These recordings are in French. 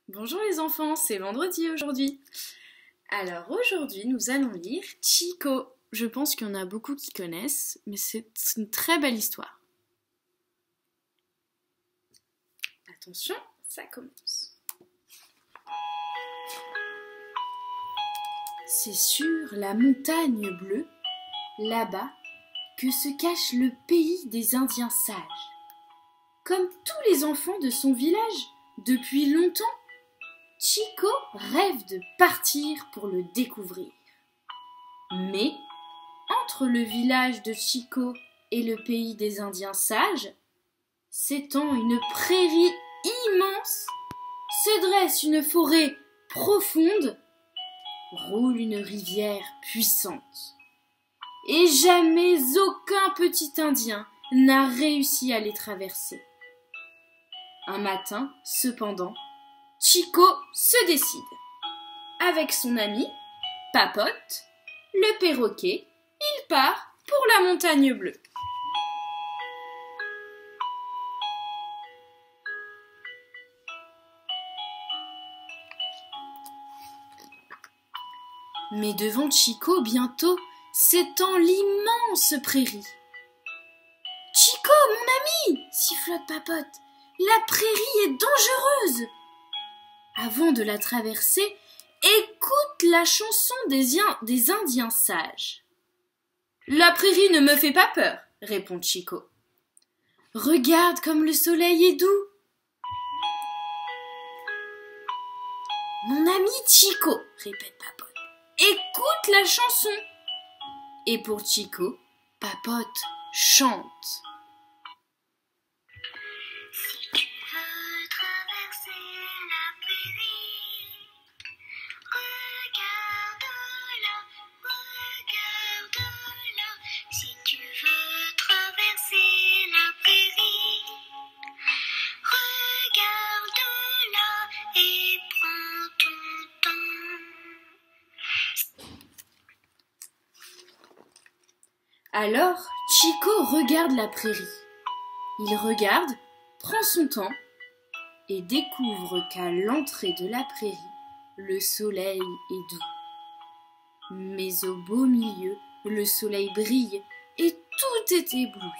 Bonjour les enfants, c'est vendredi aujourd'hui. Alors aujourd'hui nous allons lire Chico. Je pense qu'il y en a beaucoup qui connaissent, mais c'est une très belle histoire. Attention, ça commence. C'est sur la montagne bleue, là-bas, que se cache le pays des Indiens sages. Comme tous les enfants de son village, depuis longtemps, Chico rêve de partir pour le découvrir. Mais, entre le village de Chico et le pays des Indiens sages, s'étend une prairie immense, se dresse une forêt profonde, roule une rivière puissante. Et jamais aucun petit Indien n'a réussi à les traverser. Un matin, cependant, Chico se décide. Avec son ami, Papote, le perroquet, il part pour la montagne bleue. Mais devant Chico, bientôt, s'étend l'immense prairie. « Chico, mon ami !» sifflote Papote. « La prairie est dangereuse !» Avant de la traverser, écoute la chanson des Indiens sages. « La prairie ne me fait pas peur, » répond Chico. « Regarde comme le soleil est doux. »« Mon ami Chico, » répète Papote, « écoute la chanson. » Et pour Chico, Papote chante. Alors, Chico regarde la prairie. Il regarde, prend son temps et découvre qu'à l'entrée de la prairie, le soleil est doux. Mais au beau milieu, le soleil brille et tout est ébloui.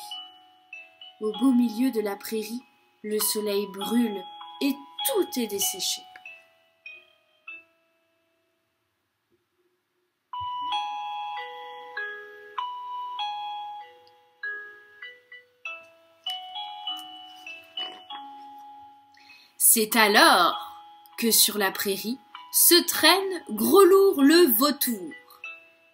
Au beau milieu de la prairie, le soleil brûle et tout est desséché. C'est alors que sur la prairie se traîne Gros-Lourd le vautour.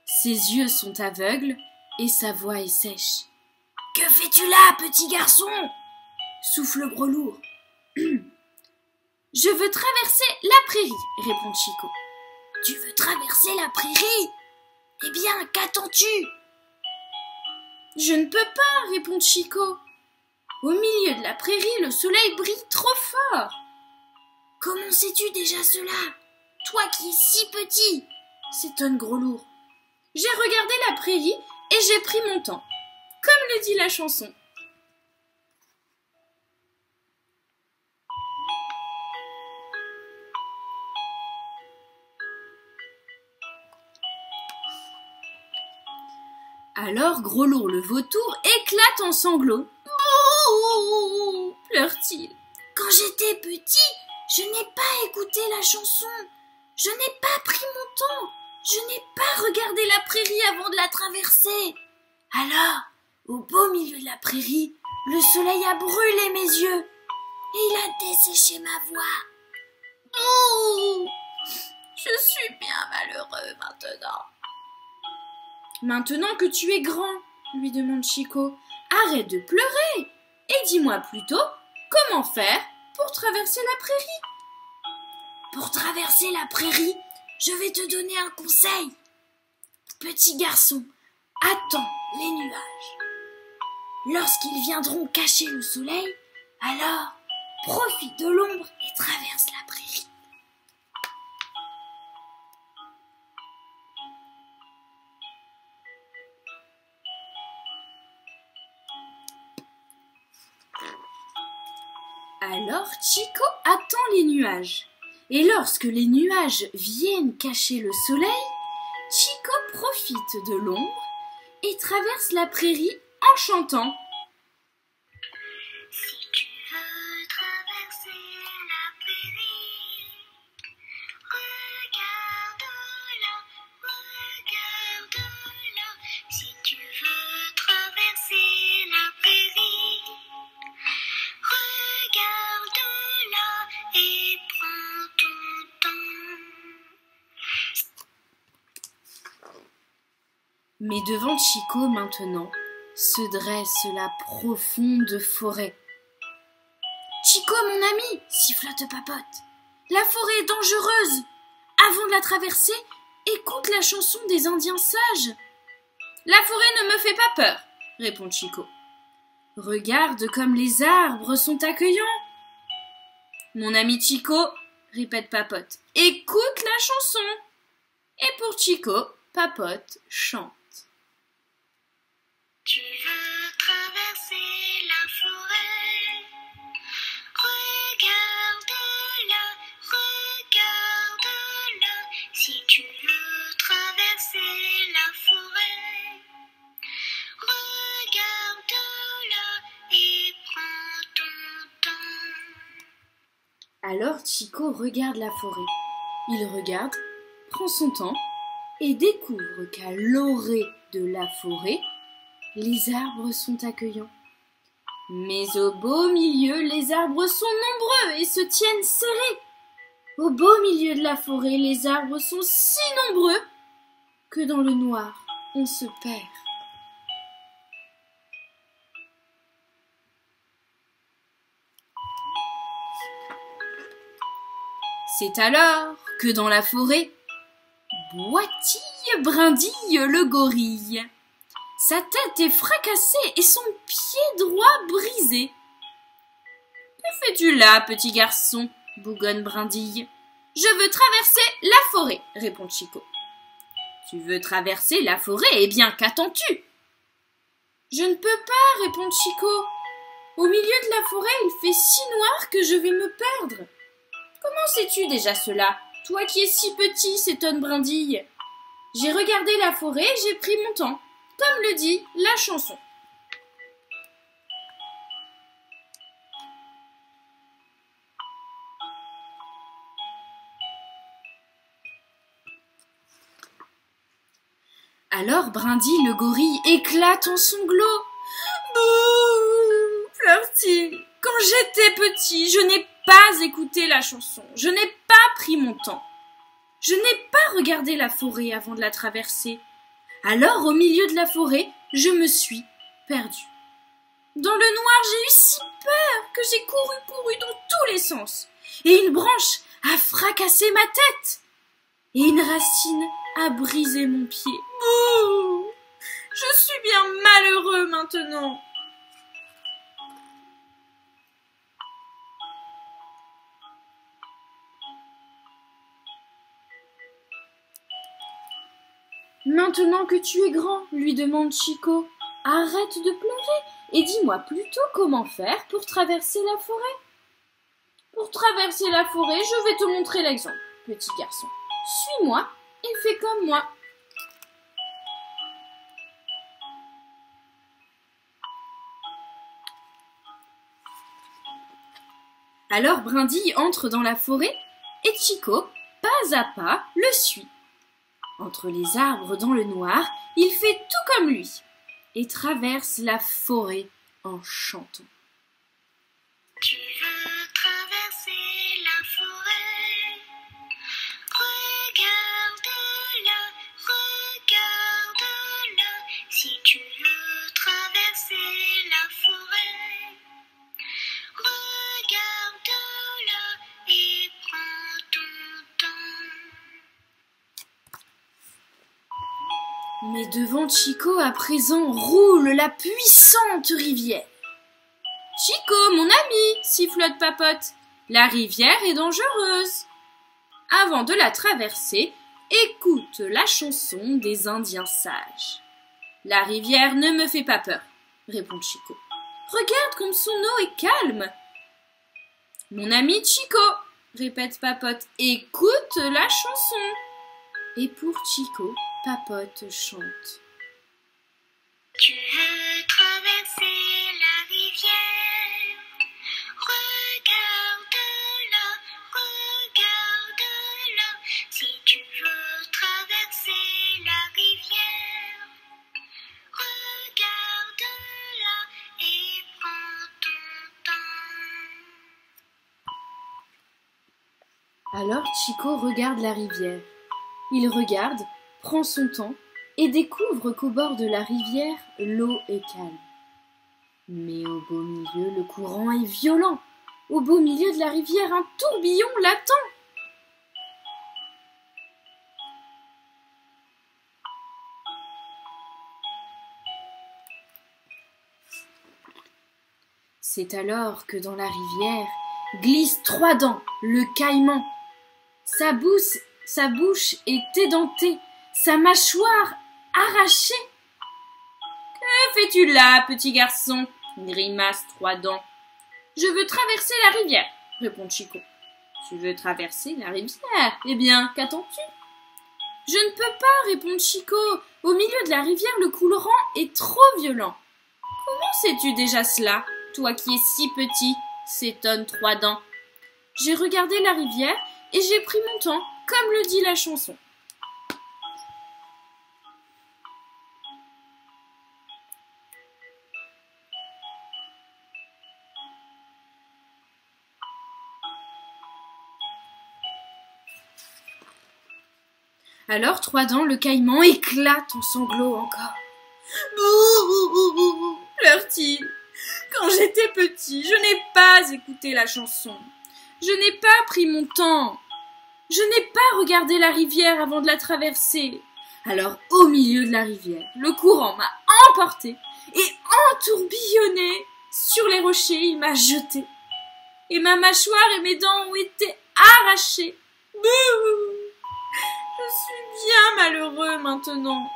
Ses yeux sont aveugles et sa voix est sèche. « Que fais-tu là, petit garçon ?» souffle Gros-Lourd. « Je veux traverser la prairie, » répond Chico. « Tu veux traverser la prairie ? Eh bien, qu'attends-tu ?»« Je ne peux pas, » répond Chico. « Au milieu de la prairie, le soleil brille trop fort. »« Comment sais-tu déjà cela, toi qui es si petit ?» s'étonne Gros-Lourd. « J'ai regardé la prairie et j'ai pris mon temps, comme le dit la chanson. » Alors Gros-Lourd le vautour éclate en sanglots. « Bouh !» pleure-t-il. « Quand j'étais petit, je n'ai pas écouté la chanson. Je n'ai pas pris mon temps. Je n'ai pas regardé la prairie avant de la traverser. Alors, au beau milieu de la prairie, le soleil a brûlé mes yeux et il a desséché ma voix. Ouh ! Je suis bien malheureux maintenant. »« Maintenant que tu es grand, » lui demande Chico, « arrête de pleurer et dis-moi plutôt comment faire pour traverser la prairie. » « Pour traverser la prairie, je vais te donner un conseil. Petit garçon, attends les nuages. Lorsqu'ils viendront cacher le soleil, alors profite de l'ombre et traverse la prairie. » Alors Chico attend les nuages. Et lorsque les nuages viennent cacher le soleil, Chico profite de l'ombre et traverse la prairie en chantant. Si tu veux traverser la prairie, regarde-la, regarde-la. Si tu veux traverser la prairie, regarde-la et prends ton temps. Mais devant Chico maintenant se dresse la profonde forêt. Chico, mon ami, sifflote Papote, la forêt est dangereuse. Avant de la traverser, écoute la chanson des Indiens sages. La forêt ne me fait pas peur, répond Chico. Regarde comme les arbres sont accueillants. Mon ami Chico, répète Papote, écoute la chanson. Et pour Chico, Papote chante. Tu veux traverser la forêt, regarde-la, regarde-la. Si tu veux traverser la forêt, regarde-la et prends ton temps. Alors Chico regarde la forêt. Il regarde, prend son temps et découvre qu'à l'orée de la forêt, les arbres sont accueillants. Mais au beau milieu, les arbres sont nombreux et se tiennent serrés. Au beau milieu de la forêt, les arbres sont si nombreux que dans le noir, on se perd. C'est alors que dans la forêt, boitille, brindille le gorille. Sa tête est fracassée et son pied droit brisé. « Que fais-tu là, petit garçon ?» bougonne Brindille. « Je veux traverser la forêt, » répond Chico. « Tu veux traverser la forêt? Eh bien, qu'attends-tu ?»« Je ne peux pas, » répond Chico. « Au milieu de la forêt, il fait si noir que je vais me perdre. »« Comment sais-tu déjà cela, toi qui es si petit ?» s'étonne Brindille. « J'ai regardé la forêt et j'ai pris mon temps. » Comme le dit la chanson. Alors Brindille le gorille éclate en sanglots. Bouh, pleure-t-il. Quand j'étais petit, je n'ai pas écouté la chanson. Je n'ai pas pris mon temps. Je n'ai pas regardé la forêt avant de la traverser. Alors, au milieu de la forêt, je me suis perdue. Dans le noir, j'ai eu si peur que j'ai couru dans tous les sens. Et une branche a fracassé ma tête. Et une racine a brisé mon pied. Bouh! Je suis bien malheureux maintenant. Maintenant que tu es grand, lui demande Chico, arrête de pleurer et dis-moi plutôt comment faire pour traverser la forêt. Pour traverser la forêt, je vais te montrer l'exemple, petit garçon. Suis-moi et fais comme moi. Alors Brindille entre dans la forêt et Chico, pas à pas, le suit. Entre les arbres dans le noir, il fait tout comme lui et traverse la forêt en chantant. Tu veux traverser la forêt, regarde-la, regarde-la. Si tu veux traverser la forêt, regarde-la et prends ton temps. Mais devant Chico, à présent, roule la puissante rivière. « Chico, mon ami !» sifflote Papote. « La rivière est dangereuse. » Avant de la traverser, écoute la chanson des Indiens sages. « La rivière ne me fait pas peur, » répond Chico. « Regarde comme son eau est calme. »« Mon ami Chico, » répète Papote. Écoute la chanson. Et pour Chico, Papote chante. Tu veux traverser la rivière, regarde-la, si tu veux traverser la rivière, regarde-la et prends ton temps. Alors Chico regarde la rivière. Il regarde, prend son temps et découvre qu'au bord de la rivière, l'eau est calme. Mais au beau milieu, le courant est violent. Au beau milieu de la rivière, un tourbillon l'attend. C'est alors que dans la rivière glisse Trois Dents, le caïman. Sa bouche est édentée, sa mâchoire arrachée. Que fais-tu là, petit garçon? Grimace Trois Dents. Je veux traverser la rivière, répond Chico. Tu veux traverser la rivière? Eh bien, qu'attends-tu? Je ne peux pas, répond Chico. Au milieu de la rivière, le courant est trop violent. Comment sais-tu déjà cela, toi qui es si petit? S'étonne Trois Dents. J'ai regardé la rivière et j'ai pris mon temps, comme le dit la chanson. Alors Trois Dents, le caïman, éclate en sanglots encore. Bouh, pleure-t-il. Quand j'étais petit, je n'ai pas écouté la chanson. Je n'ai pas pris mon temps. Je n'ai pas regardé la rivière avant de la traverser. Alors, au milieu de la rivière, le courant m'a emporté et entourbillonné. Sur les rochers, il m'a jeté. Et ma mâchoire et mes dents ont été arrachées. Bouh! Je suis bien malheureux maintenant.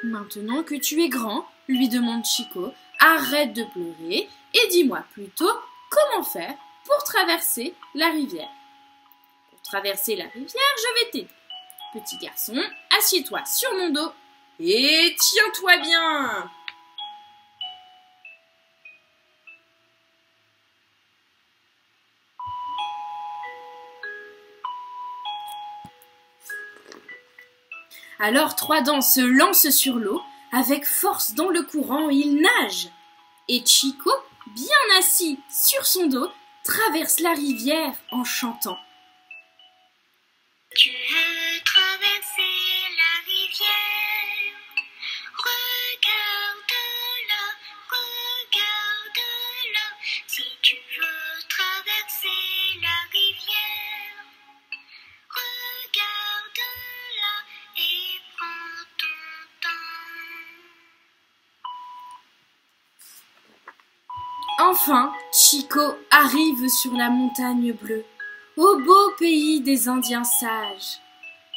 Maintenant que tu es grand, lui demande Chico, arrête de pleurer et dis-moi plutôt comment faire pour traverser la rivière. Pour traverser la rivière, je vais t'aider. Petit garçon, assieds-toi sur mon dos et tiens-toi bien. Alors Trois Dents se lance sur l'eau, avec force dans le courant, il nage. Et Chico, bien assis sur son dos, traverse la rivière en chantant. Tu veux traverser la rivière, regarde-la, si tu veux traverser la rivière, regarde-la et prends ton temps. Enfin, Chico arrive sur la montagne bleue, au beau pays des Indiens sages.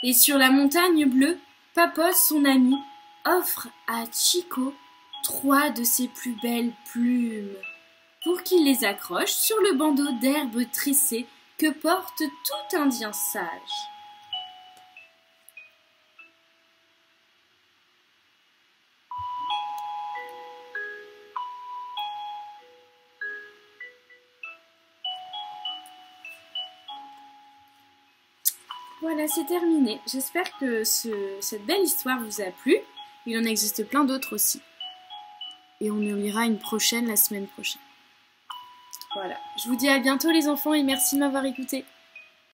Et sur la montagne bleue, Papote, son ami, offre à Chico 3 de ses plus belles plumes, pour qu'il les accroche sur le bandeau d'herbe tressée que porte tout Indien sage. Voilà, c'est terminé. J'espère que cette belle histoire vous a plu. Il en existe plein d'autres aussi. Et on en lira une prochaine la semaine prochaine. Voilà, je vous dis à bientôt les enfants et merci de m'avoir écouté.